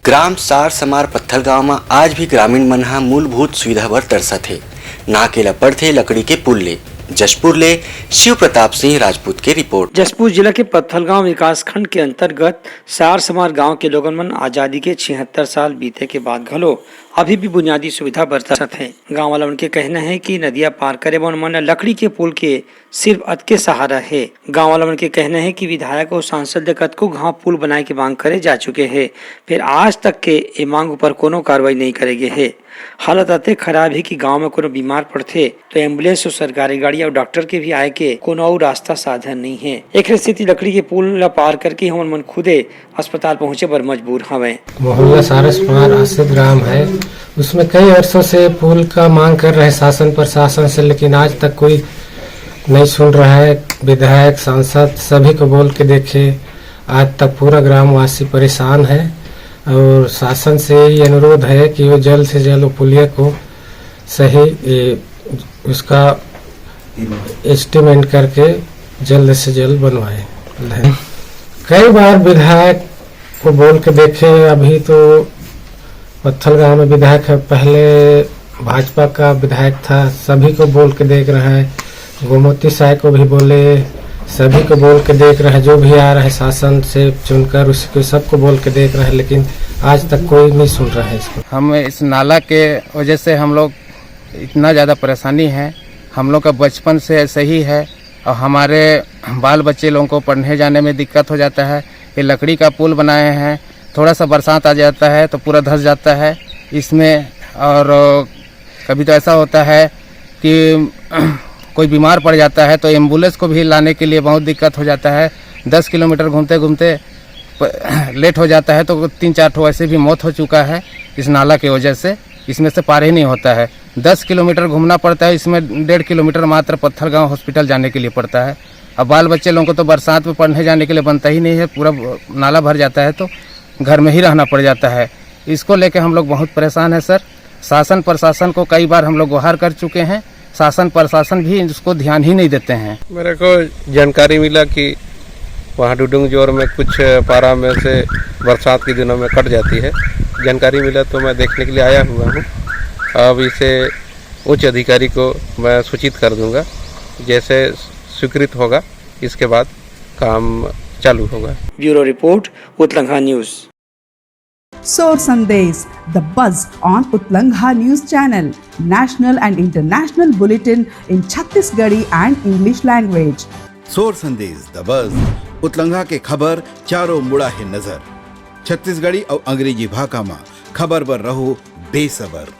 ग्राम सार समार पत्थल गांव में आज भी ग्रामीण मन हा मूलभूत सुविधा बर तरसत हे। ना केला पड़थे लकड़ी के पुल ले। जशपुर ले शिव प्रताप सिंह राजपूत के रिपोर्ट। जशपुर जिला के पत्थलगांव विकास खंड के अंतर्गत सार समार गांव के लोगन मन आजादी के 76 साल बीते के बाद घलो अभी भी बुनियादी सुविधा बरतत है। गांव वाला उनके कहना है कि नदिया पार करे बर मन लकड़ी के पुल के सिर्फ अत के सहारा है। गांव वाला उनके कहना है कि विधायक और सांसद कतको गांव पुल बनाए के मांग करे जा चुके हैं, फिर आज तक के ये मांग पर कोनो कार्रवाई नहीं करेगे है। हालत अते खराब है कि गांव में कोनो बीमार पड़ते तो एम्बुलेंस और सरकारी गाड़ी और डॉक्टर के भी आए के कोनो और रास्ता साधन नहीं है। एक स्थिति लकड़ी के पुल ला पार करके हम मन खुदे अस्पताल पहुंचे पर मजबूर हवे। मोहल्ला सारसमार आसिद ग्राम है, उसमें कई वर्षों से पुल का मांग कर रहे शासन प्रशासन से, लेकिन आज तक कोई नहीं सुन रहा है। विधायक सांसद सभी को बोल के देखे, आज तक पूरा ग्रामवासी परेशान है और शासन से ये अनुरोध है कि वो जल्द से जल्द पुलिया को सही उसका एस्टिमेट करके जल्द से जल्द बनवाए। कई बार विधायक को बोल के देखे, अभी तो पत्थल गांव में विधायक है, पहले भाजपा का विधायक था, सभी को बोल के देख रहा है। गोमती साय को भी बोले, सभी को बोल के देख रहे हैं, जो भी आ रहा है शासन से चुनकर उसको सबको बोल के देख रहे हैं, लेकिन आज तक कोई नहीं सुन रहा है इसको। हम इस नाला के वजह से हम लोग इतना ज़्यादा परेशानी है, हम लोग का बचपन से ऐसे ही है और हमारे बाल बच्चे लोगों को पढ़ने जाने में दिक्कत हो जाता है। ये लकड़ी का पुल बनाए हैं, थोड़ा सा बरसात आ जाता है तो पूरा धंस जाता है इसमें। और कभी तो ऐसा होता है कि कोई बीमार पड़ जाता है तो एम्बुलेंस को भी लाने के लिए बहुत दिक्कत हो जाता है। 10 किलोमीटर घूमते घूमते लेट हो जाता है तो 3-4 ठो ऐसे भी मौत हो चुका है इस नाला की वजह से। इसमें से पार ही नहीं होता है, 10 किलोमीटर घूमना पड़ता है, इसमें 1.5 किलोमीटर मात्र पत्थलगांव हॉस्पिटल जाने के लिए पड़ता है। अब बाल बच्चे लोगों को तो बरसात में पढ़ने जाने के लिए बनता ही नहीं है, पूरा नाला भर जाता है तो घर में ही रहना पड़ जाता है। इसको लेकर हम लोग बहुत परेशान हैं सर। शासन प्रशासन को कई बार हम लोग गुहार कर चुके हैं, शासन प्रशासन भी इसको ध्यान ही नहीं देते हैं। मेरे को जानकारी मिला कि वहाँ डुडुंग जोर में कुछ पारा में से बरसात के दिनों में कट जाती है। जानकारी मिला तो मैं देखने के लिए आया हुआ हूँ। अब इसे उच्च अधिकारी को मैं सूचित कर दूंगा, जैसे स्वीकृत होगा इसके बाद काम चालू होगा। Bureau report, Utlangha news. Soar Sandesh, the buzz on Utlangha News Channel, national and international bulletin in Chhattisgarhi and English language. सोर संदेश द बज़ उतलंघा के खबर चारों मुड़ा है नजर। छत्तीसगढ़ी और अंग्रेजी भाषा में खबर पर रहो बेसबर।